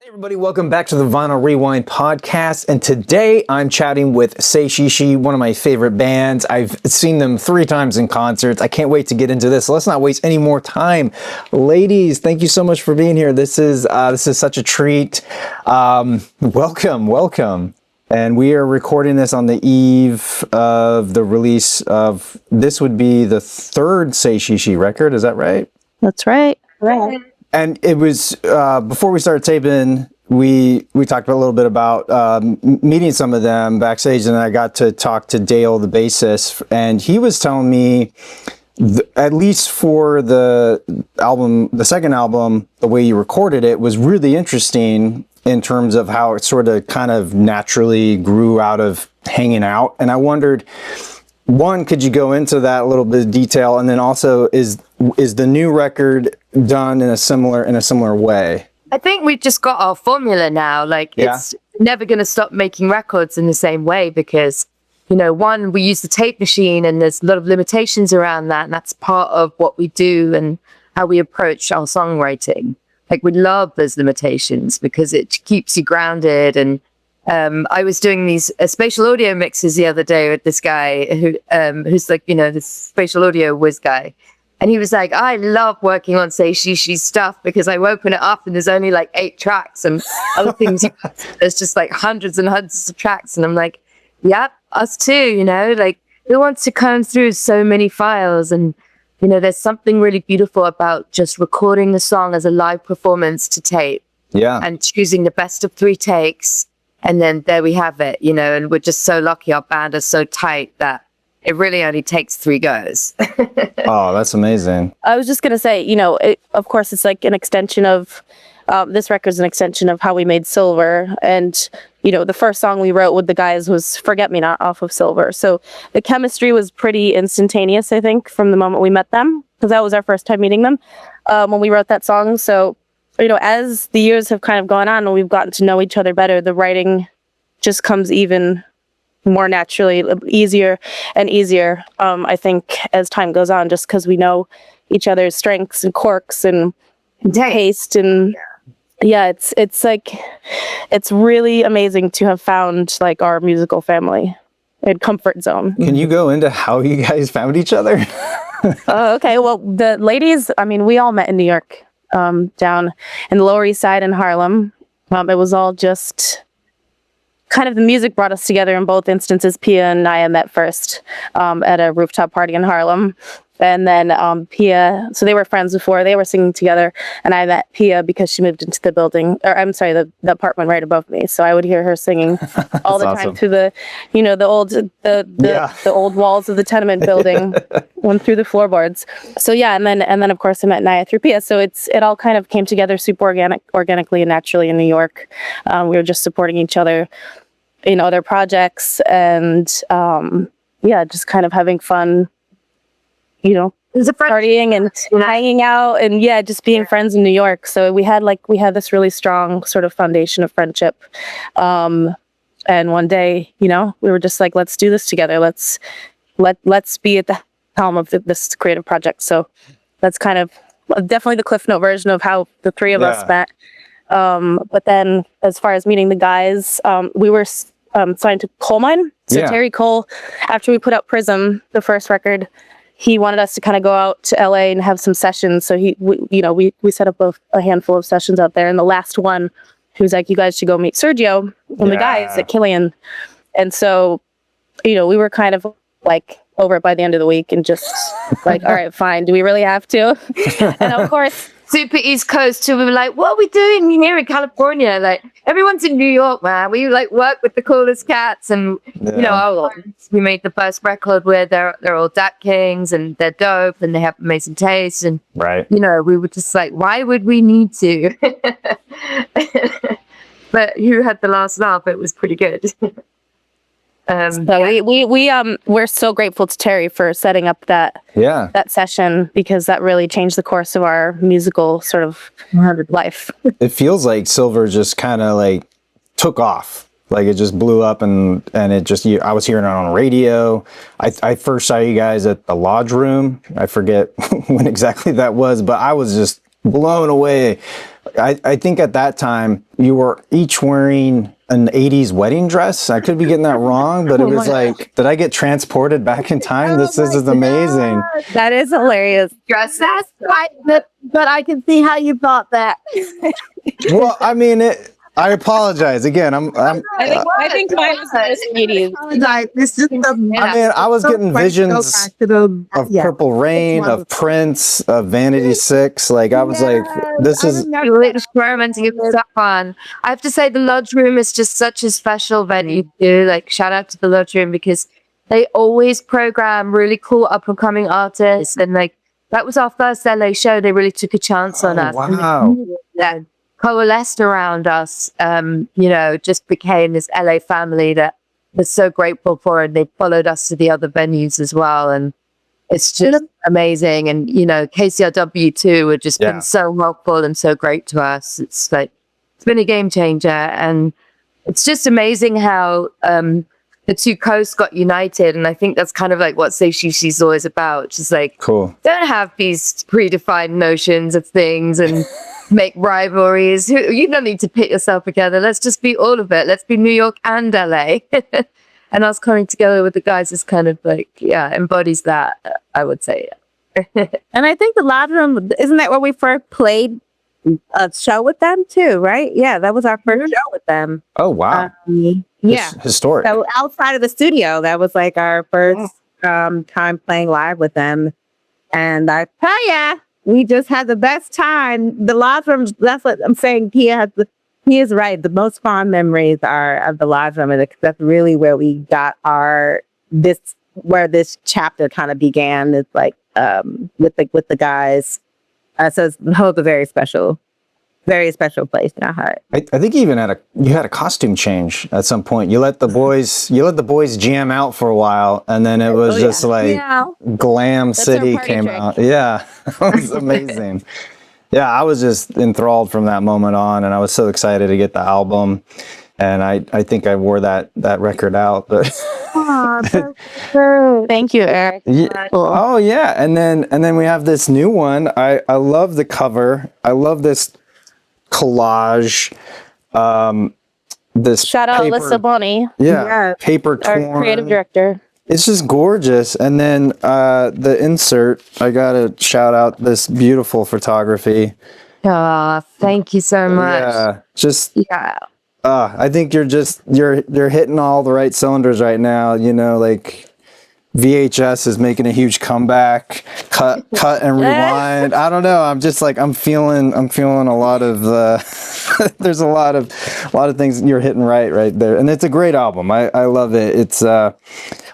Hey everybody, welcome back to the Vinyl Rewind podcast, and today I'm chatting with Say Shishi, one of my favorite bands. I've seen them 3 times in concerts. I can't wait to get into this. So let's not waste any more time. Ladies, thank you so much for being here. This is such a treat. Welcome. And we are recording this on the eve of the release of, this would be the 3rd Say Shishi record, is that right? That's right. Right. And it was, before we started taping, we talked a little bit about meeting some of them backstage, and I got to talk to Dale, the bassist, and he was telling me, at least for the album, the second album, the way you recorded it was really interesting in terms of how it sort of kind of naturally grew out of hanging out. And I wondered, one, could you go into that a little bit of detail, and then also is the new record done in a similar way? I think we've just got our formula now. It's never going to stop making records in the same way because, one, we use the tape machine and there's a lot of limitations around that. And that's part of what we do and how we approach our songwriting. We love those limitations because it keeps you grounded. And I was doing these spatial audio mixes the other day with this guy who's this spatial audio whiz guy. And he was like, I love working on Say Shishi stuff because I open it up and there's only 8 tracks and other things. There's just hundreds and hundreds of tracks. And I'm like, yep, us too, who wants to comb through so many files? And, there's something really beautiful about just recording the song as a live performance to tape. Yeah. And choosing the best of 3 takes. And then there we have it, and we're just so lucky. Our band is so tight that it really only takes 3 goes. Oh, that's amazing. I was just going to say, of course, it's an extension of, this record's an extension of how we made Silver. And, the first song we wrote with the guys was Forget Me Not off of Silver. So the chemistry was pretty instantaneous, I think, from the moment we met them, because that was our first time meeting them when we wrote that song. So, as the years have kind of gone on and we've gotten to know each other better, the writing just comes even more naturally, easier and easier, I think, as time goes on, just because we know each other's strengths and quirks and taste. And it's really amazing to have found our musical family and comfort zone. Can you go into how you guys found each other? Okay, well, the ladies, we all met in New York, down in the Lower East Side in Harlem. It was all just kind of, the music brought us together in both instances. Pia and Naya met first at a rooftop party in Harlem. And then Pia, so they were friends before, they were singing together. And I met Pia because she moved into the building, or I'm sorry, the apartment right above me. So I would hear her singing all the time through the, the old walls of the tenement building, went through the floorboards. So yeah, and then of course I met Naya through Pia. So it all kind of came together super organically and naturally in New York. We were just supporting each other in other projects and just kind of having fun. Partying and hanging out and just being friends in New York. So we had this really strong sort of foundation of friendship. And one day, we were just let's do this together. Let's be at the helm of this creative project. So that's kind of definitely the Cliff Note version of how the 3 of us met. But then as far as meeting the guys, we were signed to Coal Mine. So Terry Cole, after we put out Prism, the first record, he wanted us to kind of go out to LA and have some sessions. So we set up a handful of sessions out there. And the last one, he was like, you guys should go meet Sergio and the guys at Killian. And so, we were kind of over it by the end of the week and just all right, fine. Do we really have to? And of course, super East Coast too. We were like, what are we doing here in California? Everyone's in New York, man. We work with the coolest cats, and we made the first record where they're all Dat Kings and they're dope and they have amazing taste, and we were just like, why would we need to? But who had the last laugh? It was pretty good. We're so grateful to Terry for setting up that session, because that really changed the course of our musical sort of life. It feels like Silver just kind of took off. It just blew up and it just, I was hearing it on radio. I first saw you guys at the Lodge Room. I forget when exactly that was, but I was just blown away I think at that time you were each wearing an 80s wedding dress. I could be getting that wrong, but it was like, did I get transported back in time? This is amazing. That is hilarious. Dress that. But I can see how you thought that. Well, I mean, I apologize again. I think mine was the 80s. Like, this is the. I mean, I was getting visions of Purple Rain, of Prince, of Vanity Six. Like, I was like, this is. Experimenting with that one. I have to say, the Lodge Room is just such a special venue too. Like, shout out to the Lodge Room because they always program really cool up and coming artists. And like, that was our first LA show. They really took a chance on us. Wow. And coalesced around us, just became this LA family that was so grateful for, and they followed us to the other venues as well. And it's just amazing. And, KCRW too have just been so helpful and so great to us. It's like, it's been a game changer. And it's just amazing how the two coasts got united. And I think that's kind of like what Say She's always about. Just like, cool. Don't have these predefined notions of things and make rivalries. You don't need to pit yourself together. Let's just be all of it. Let's be New York and LA. And us coming together with the guys is kind of like, embodies that, I would say. And I think the Lodge Room, isn't that where we first played a show with them too, right? Yeah, that was our first show with them. Oh, wow. Yeah. Historic. So outside of the studio, that was like our first time playing live with them. And I tell ya, we just had the best time. The Lodge Room, that's what I'm saying. He is right. The most fond memories are of the Lodge Room. And that's really where we got where this chapter kind of began. It's like, with the guys. So it holds a very special place in our heart. I think you even had a costume change at some point. You let the boys jam out for a while, and then it was Glam City came out. Yeah, it was amazing. Yeah, I was just enthralled from that moment on, and I was so excited to get the album. And I think I wore that record out, but Thank you, Eric. Yeah. Oh yeah, and then we have this new one. I love the cover. I love this collage. This Shout out paper, Alyssa Bonnie. Yeah, paper torn. Our creative director. It's just gorgeous. And then the insert. I gotta shout out this beautiful photography. Oh, thank you so much. Yeah, just I think you're hitting all the right cylinders right now. Like VHS is making a huge comeback. Cut and rewind. I don't know. I'm just like I'm feeling a lot of. There's a lot of things you're hitting right there, and it's a great album. I love it. It's.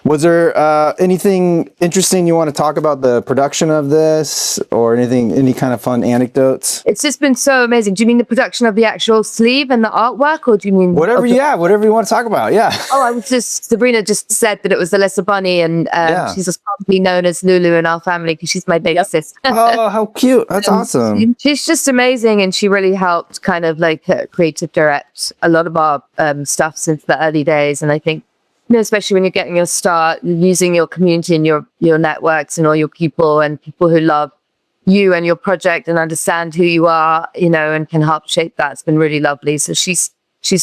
Was there anything interesting you want to talk about the production of this, or any kind of fun anecdotes? It's just been so amazing. Do you mean the production of the actual sleeve and the artwork, or do you mean whatever you want to talk about? Yeah. Oh, Sabrina just said that it was Alyssa Bunny, and she's just probably known as Lulu in our family because she's my big sister. Oh, how cute! That's awesome. She's just amazing, and she really helped kind of like creative direct a lot of our stuff since the early days, and I think. Especially when you're getting your start, using your community and your networks and all your people and people who love you and your project and understand who you are, and can help shape that. It's been really lovely. So she's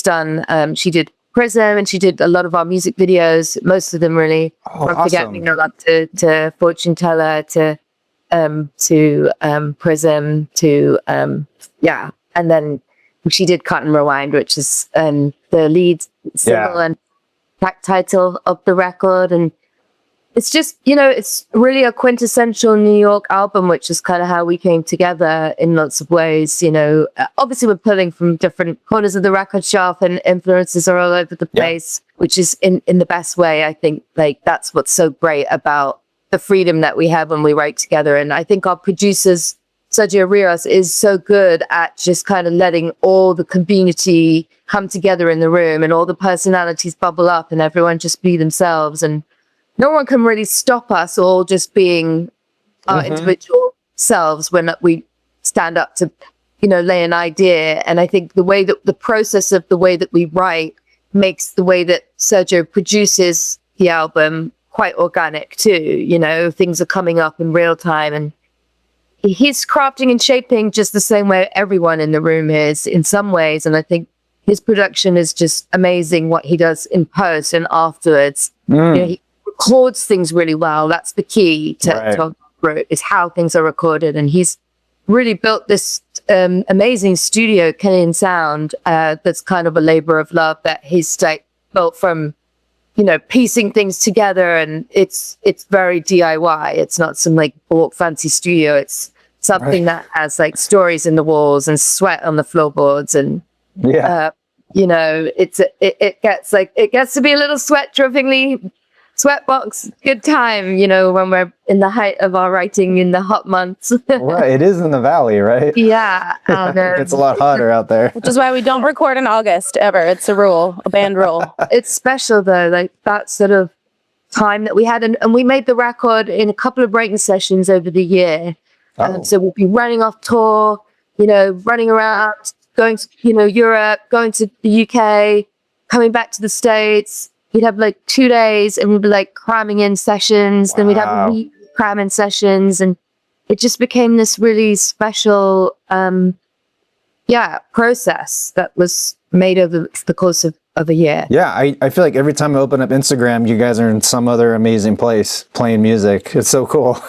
done, she did Prism, and she did a lot of our music videos, most of them really. From awesome. Forget Me Not Up to Fortune Teller to Prism to, and then she did Cut and Rewind, which is the lead single and track title of the record. And it's just, it's really a quintessential New York album, which is kind of how we came together in lots of ways. Obviously we're pulling from different corners of the record shelf, and influences are all over the place, which is in the best way. I think like that's what's so great about the freedom that we have when we write together. And I think our producers, Sergio Rios, is so good at just kind of letting all the community come together in the room and all the personalities bubble up and everyone just be themselves. And no one can really stop us all just being our individual selves when we stand up to, lay an idea. And I think the way that the process of the way that we write makes the way that Sergio produces the album quite organic too. Things are coming up in real time, and he's crafting and shaping just the same way everyone in the room is in some ways. And I think his production is just amazing, what he does in post and afterwards. You know, he records things really well. That's the key to group, is how things are recorded. And he's really built this amazing studio, Kenyan Sound, that's kind of a labor of love that he's like built from, you know, piecing things together. And it's very DIY. It's not some like bought fancy studio. It's something that has like stories in the walls and sweat on the floorboards. And you know, it gets to be a little sweatbox good time, you know, when we're in the height of our writing in the hot months. Right, it is in the valley, right? Yeah. It's a lot hotter out there. Which is why we don't record in August ever. It's a rule, a band rule. It's special though, like that sort of time that we had. And we made the record in a couple of writing sessions over the year. So we'll be running off tour, you know, running around, going to, you know, Europe, going to the UK, coming back to the States. We'd have like 2 days and we'd be like cramming in sessions. Then we'd have a week cramming sessions. And it just became this really special, process that was made over the course of a year. Yeah, I feel like every time I open up Instagram, you guys are in some other amazing place playing music. It's so cool.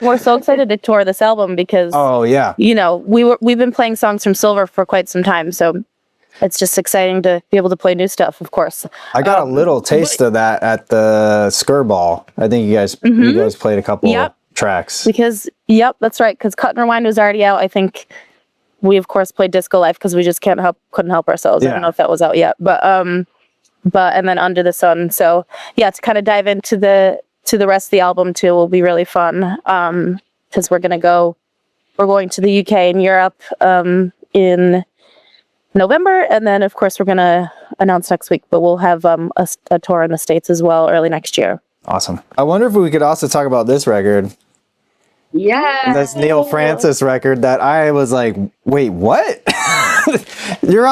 We're so excited to tour this album because, you know, we've been playing songs from Silver for quite some time. So it's just exciting to be able to play new stuff, of course. I got a little taste of that at the Skirball. I think you guys played a couple tracks. Because, that's right. Because Cut and Rewind was already out. I think we, of course, played Disco Life because we just couldn't help ourselves. I don't know if that was out yet. But and then Under the Sun. So, to kind of dive into the rest of the album, too, will be really fun. Because we're going to the UK and Europe in November, and then of course we're gonna announce next week, but we'll have a tour in the States as well early next year. Awesome. I wonder if we could also talk about this record. Yeah, this Neal Francis record that I was like, wait, what? you're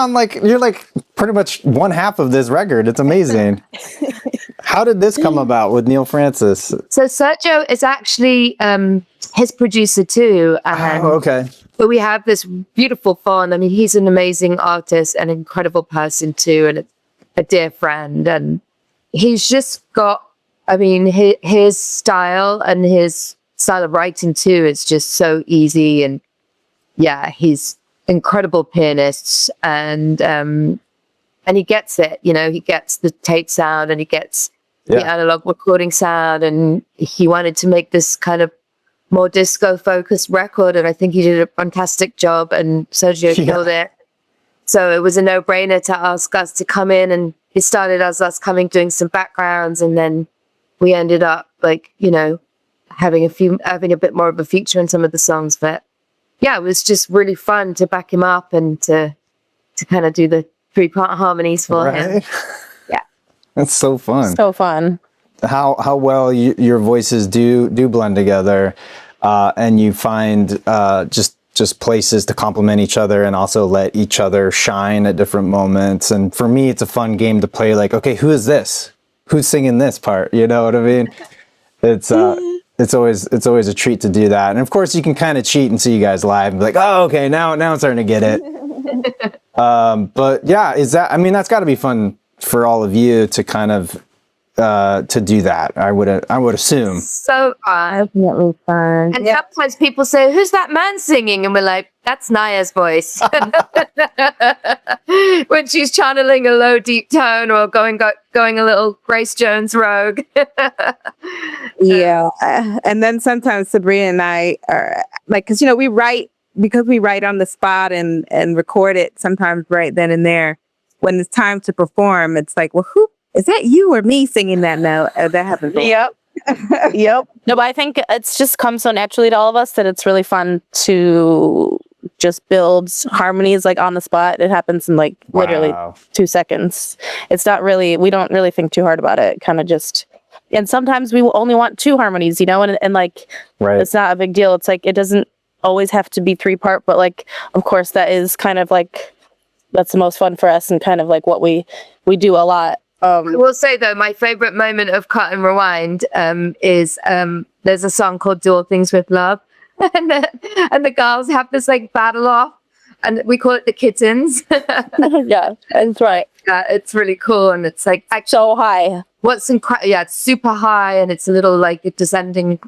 like pretty much one half of this record. It's amazing. How did this come about with Neal Francis? So Sergio is actually his producer too. Okay. But we have this beautiful fun. I mean, he's an amazing artist, an incredible person too, and a dear friend. And he's just got, I mean, his style and his style of writing too is just so easy. And he's incredible pianist, and he gets it. You know, he gets the tape sound and he gets the analog recording sound, and he wanted to make this kind of more disco focused record, and I think he did a fantastic job, and Sergio killed it. So it was a no-brainer to ask us to come in, and it started as us doing some backgrounds, and then we ended up like, you know, having a bit more of a feature in some of the songs. But it was just really fun to back him up and to kind of do the 3-part harmonies for him. Yeah, that's so fun. So fun. How well your voices do blend together, and you find just places to complement each other and also let each other shine at different moments. And for me, it's a fun game to play. Like, okay, who is this? Who's singing this part? You know what I mean? It's always a treat to do that. And of course, you can kind of cheat and see you guys live and be like, oh, okay, now I'm starting to get it. But that's got to be fun for all of you to kind of. To do that, I would assume. So Definitely fun. And sometimes people say, "Who's that man singing?" And we're like, "That's Naya's voice." When she's channeling a low, deep tone or going a little Grace Jones rogue. And then sometimes Sabrina and I are like, because we write on the spot and record it sometimes right then and there. When it's time to perform, it's like, well, who? Is that you or me singing that note? That happens. Yep. No, but I think it's just come so naturally to all of us that it's really fun to just build harmonies like on the spot. It happens in like literally 2 seconds. It's not really, we don't really think too hard about it. Kind of just, and sometimes we will only want 2 harmonies, and like, it's not a big deal. It's like, it doesn't always have to be 3-part, but like, of course that is kind of like, that's the most fun for us and kind of like what we do a lot. I will say though, my favorite moment of Cut and Rewind is there's a song called "Do All Things with Love," and the girls have this like battle off, and we call it the kittens. Yeah, that's right. Yeah, it's really cool, and it's like So high. what's incredible. Yeah, it's super high, and it's a little like a descending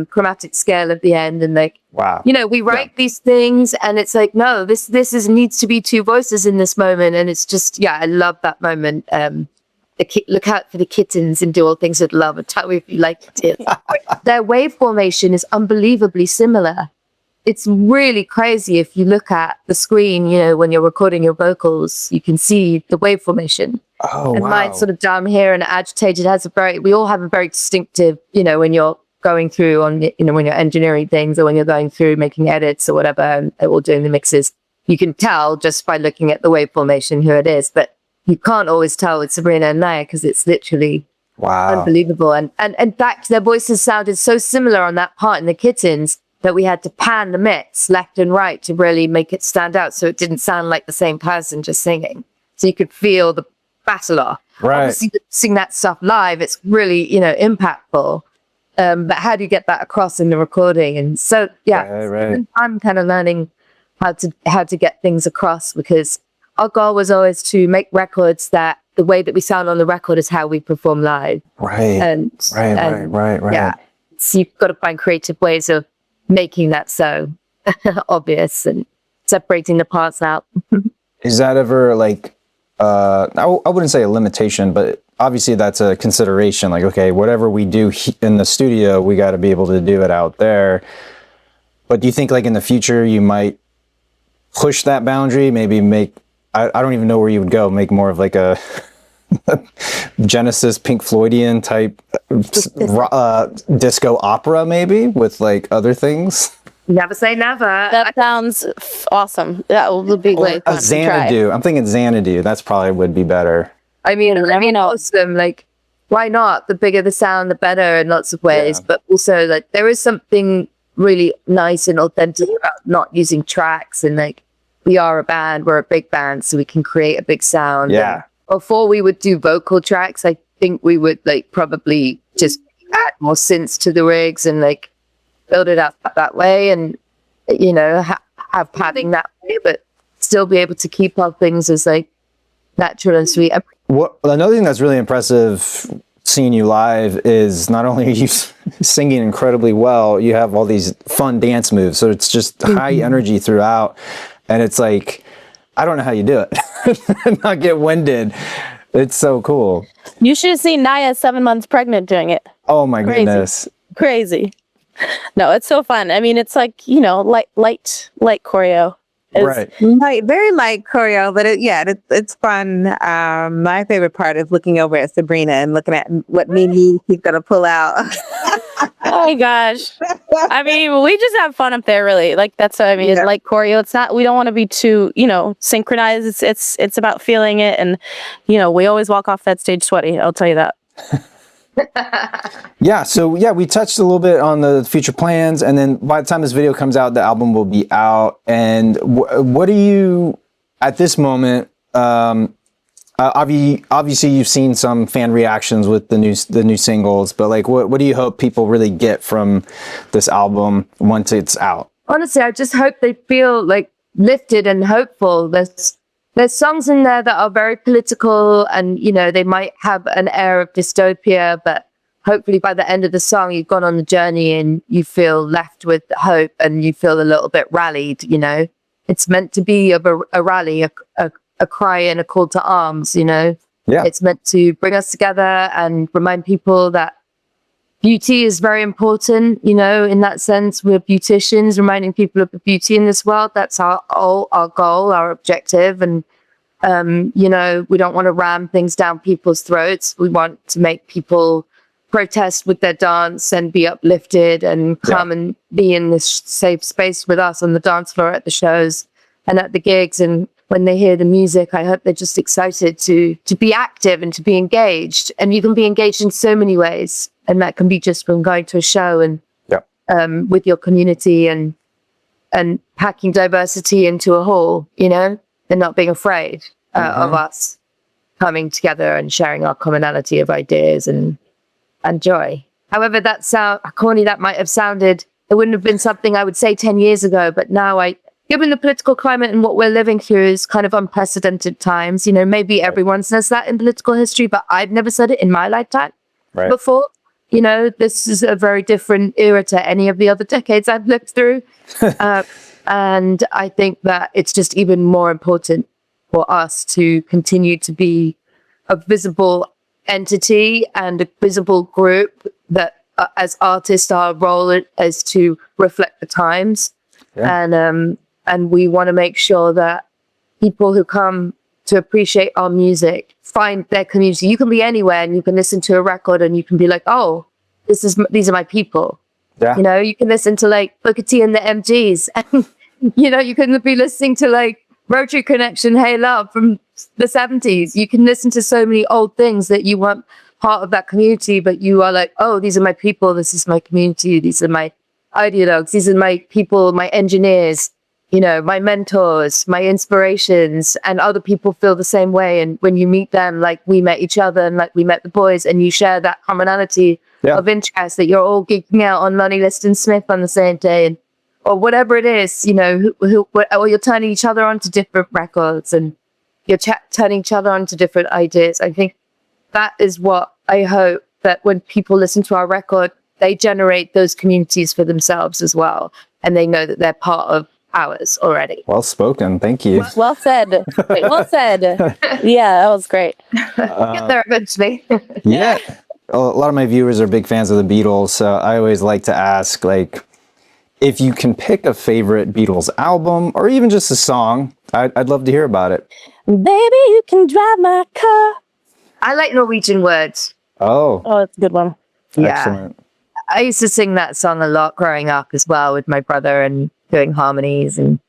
chromatic scale at the end, and like Wow. you know, we write these things, and it's like no, this is needs to be two voices in this moment, and it's just I love that moment. Look out for the kittens and do all things with love, and tell me if you like it. Their wave formation is unbelievably similar. It's really crazy if you look at the screen, you know, when you're recording your vocals, you can see the wave formation. Oh, And wow. mine's sort of down here and agitated. We all have a very distinctive, you know, when you're going through on, you know, when you're engineering things or when you're going through making edits or whatever, or doing the mixes, you can tell just by looking at the wave formation who it is. But you can't always tell with Sabrina and Naya because it's literally unbelievable. And in fact, their voices sounded so similar on that part in the kittens that we had to pan the mix left and right to really make it stand out. So it didn't sound like the same person just singing. So you could feel the battle off. Right. Obviously, sing that stuff live, it's really, you know, impactful. But how do you get that across in the recording? And so, I'm kind of learning how to get things across, because our goal was always to make records that the way that we sound on the record is how we perform live. Right. Right. Yeah. So you've got to find creative ways of making that so obvious and separating the parts out. Is that ever like, I wouldn't say a limitation, but obviously that's a consideration. Like, okay, whatever we do in the studio, we got to be able to do it out there. But do you think like in the future you might push that boundary, maybe make, I don't even know where you would go, make more of like a Genesis, Pink Floydian type disco opera, maybe with like other things? Never say never. That sounds awesome. That will be great. A Xanadu. I'm thinking Xanadu. That's probably would be better. I mean, awesome. Like, why not? The bigger the sound, the better in lots of ways. Yeah. But also, like, there is something really nice and authentic about not using tracks. And like, we are a band, we're a big band, so we can create a big sound. Yeah. And before we would do vocal tracks, I think we would like probably just add more synths to the rigs and like build it up that way, and you know, have padding that way, but still be able to keep our things as like natural and sweet. Another thing that's really impressive seeing you live is not only are you singing incredibly well, you have all these fun dance moves. So it's just high energy throughout. And it's like, I don't know how you do it. Not get winded. It's so cool. You should have seen Naya 7 months pregnant doing it. Oh my goodness. Crazy. No, it's so fun. I mean, it's like, you know, light choreo. Right. Very light choreo, but it's fun. My favorite part is looking over at Sabrina and looking at what Mimi she's gonna pull out. Oh my gosh. I mean, we just have fun up there, really. Like that's what I mean. Like choreo, it's not. We don't want to be too, you know, synchronized. It's about feeling it, and you know, we always walk off that stage sweaty. I'll tell you that. Yeah, so we touched a little bit on the future plans, and then by the time this video comes out, the album will be out. And what do you, at this moment, obviously you've seen some fan reactions with the new singles, but like what do you hope people really get from this album once it's out? Honestly, I just hope they feel like lifted and hopeful. There's songs in there that are very political, and you know, they might have an air of dystopia, but hopefully by the end of the song you've gone on the journey and you feel left with hope and you feel a little bit rallied. You know, it's meant to be a rally, a cry and a call to arms. You know, it's meant to bring us together and remind people that beauty is very important. You know, in that sense, we're beauticians, reminding people of the beauty in this world. That's our goal, our objective. And, you know, we don't want to ram things down people's throats. We want to make people protest with their dance and be uplifted and come and be in this safe space with us on the dance floor at the shows and at the gigs. And when they hear the music, I hope they're just excited to be active and to be engaged. And you can be engaged in so many ways. And that can be just from going to a show and with your community and packing diversity into a hall, you know, and not being afraid of us coming together and sharing our commonality of ideas and joy. However, corny that might have sounded It wouldn't have been something I would say 10 years ago, but now given the political climate and what we're living through is kind of unprecedented times. You know, maybe everyone says that in political history, but I've never said it in my lifetime before. You know, this is a very different era to any of the other decades I've lived through. And I think that it's just even more important for us to continue to be a visible entity and a visible group that as artists, our role is to reflect the times. And we want to make sure that people who come to appreciate our music find their community. You can be anywhere and you can listen to a record and you can be like, oh, these are my people. Yeah. You know, you can listen to like Booker T and the MGs, and you know, you can be listening to like Rotary Connection, Hey Love from the 70s. You can listen to so many old things that you weren't part of that community, but you are like, oh, these are my people. This is my community. These are my ideologues. These are my people, my engineers, you know, my mentors, my inspirations, and other people feel the same way. And when you meet them, like we met each other and like we met the boys, and you share that commonality of interest that you're all geeking out on Lonnie Liston Smith on the same day, and or whatever it is, you know, or you're turning each other onto different records and you're turning each other onto different ideas. I think that is what I hope, that when people listen to our record, they generate those communities for themselves as well. And they know that they're part of ours already. Well spoken. Thank you. Well said. Well said. Yeah, that was great. Get there eventually. Yeah. A lot of my viewers are big fans of the Beatles, so I always like to ask, like, if you can pick a favorite Beatles album or even just a song, I'd love to hear about it. Baby, you can drive my car. I like Norwegian Words. Oh, that's a good one. Excellent. I used to sing that song a lot growing up as well with my brother and doing harmonies. And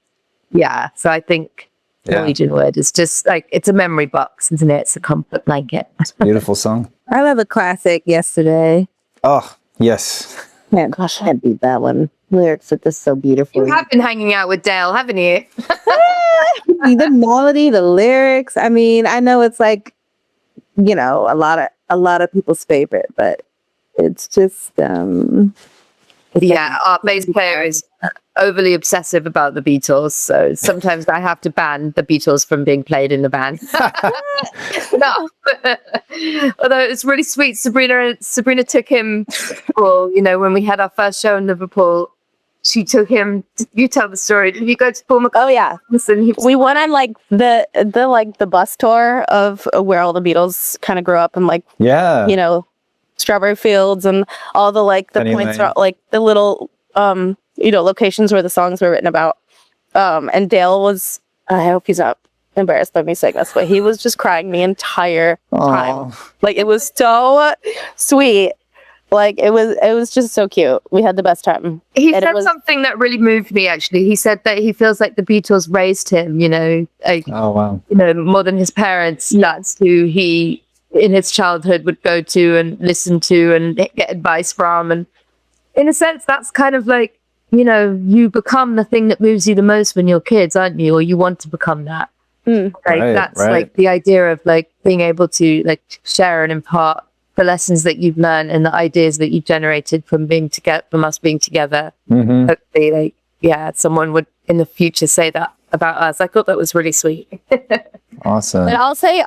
so I think Norwegian Wood is just like, it's a memory box, isn't it? It's a comfort blanket. Beautiful song. I love a classic, Yesterday. Oh, yes. Man, gosh, I can't beat that one. Lyrics are just so beautiful. You have been hanging out with Dale, haven't you? The melody, the lyrics. I mean, I know it's like, you know, a lot of people's favorite, but it's just our bass player is overly obsessive about the Beatles, so sometimes I have to ban the Beatles from being played in the band. No. Although it was really sweet, Sabrina took him, well, you know, when we had our first show in Liverpool, she took him. You tell the story. Did you go to Paul McCartney? Oh yeah, we went on like the bus tour of where all the Beatles kind of grew up, and like you know, Strawberry Fields and all the like the points are like the little you know, locations where the songs were written about. And Dale was, I hope he's not embarrassed by me saying this, but he was just crying the entire time. Like it was so sweet. Like it was just so cute. We had the best time. He said something that really moved me, actually. He said that he feels like the Beatles raised him, you know, like, you know, more than his parents. That's who he in his childhood would go to and listen to and get advice from. And in a sense, that's kind of like, you know, you become the thing that moves you the most when you're kids, aren't you? Or you want to become that. That's like the idea of like being able to like share and impart the lessons that you've learned and the ideas that you've generated from us being together. Hopefully, like, someone would in the future say that about us. I thought that was really sweet. Awesome. And I'll say,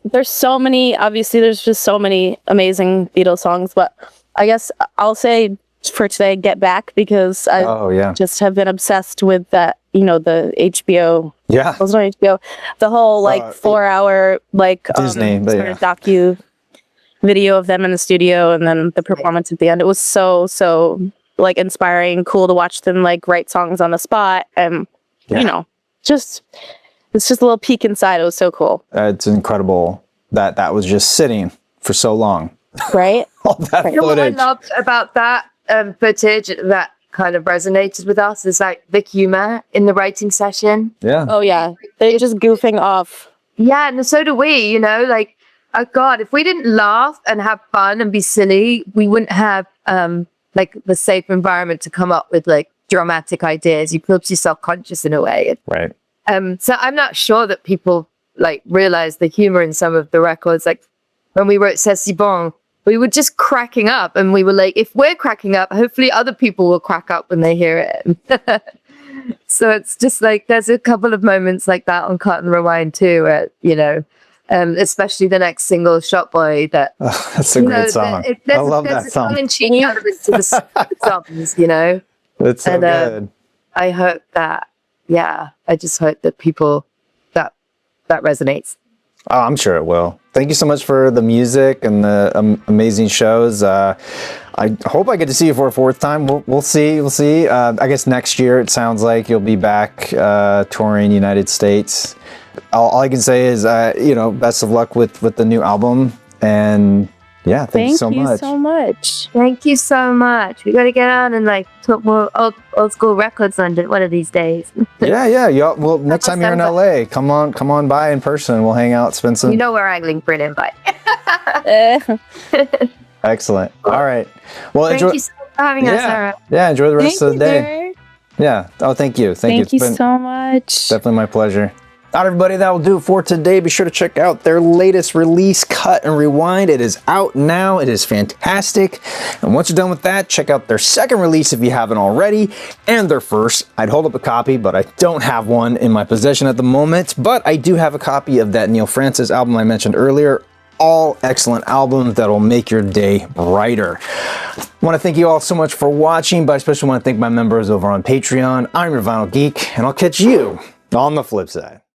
there's just so many amazing Beatles songs, but I guess I'll say for today, Get Back, because I just have been obsessed with that, you know, the HBO. Yeah. It was on HBO. The whole like 4-hour like Disney sort of docu video of them in the studio, and then the performance at the end. It was so like inspiring, cool to watch them like write songs on the spot, and you know, it's just a little peek inside. It was so cool. It's incredible that was just sitting for so long. Right? All that footage. You know what I loved about that footage that kind of resonated with us is like the humor in the writing session. Yeah. Oh yeah. They're just goofing off. Yeah, and so do we, you know, like, oh God, if we didn't laugh and have fun and be silly, we wouldn't have like the safe environment to come up with like dramatic ideas. You feel too self-conscious in a way. Right. So I'm not sure that people like realize the humor in some of the records. Like when we wrote C'est si bon, we were just cracking up, and we were like, if we're cracking up, hopefully other people will crack up when they hear it. So it's just like, there's a couple of moments like that on Cut and Rewind too, where, you know, especially the next single, Shot Boy, that That's a great song. I love that song. There's a tongue-in-cheek element to the songs, you know. It's so good. I hope that, I just hope that people, that resonates. Oh, I'm sure it will. Thank you so much for the music and the amazing shows. I hope I get to see you for a fourth time. We'll see. We'll see. I guess next year it sounds like you'll be back touring United States. All I can say is, you know, best of luck with the new album. And yeah, thank you so much. Thank you so much. We got to get on and like talk more old school records on one of these days. Yeah. Well, next time you're in LA, come on by in person. We'll hang out, spend some. You know we're angling for an invite. Excellent. All right. Well, thank you so much for having us, Sarah. Yeah, enjoy the rest of the day. Yeah. Oh, thank you. Thank you so much. Definitely my pleasure. All right, everybody, that will do it for today. Be sure to check out their latest release, Cut and Rewind. It is out now. It is fantastic. And once you're done with that, check out their second release if you haven't already, and their first. I'd hold up a copy, but I don't have one in my possession at the moment. But I do have a copy of that Neal Francis album I mentioned earlier. All excellent albums that will make your day brighter. I want to thank you all so much for watching, but I especially want to thank my members over on Patreon. I'm your Vinyl Geek, and I'll catch you on the flip side.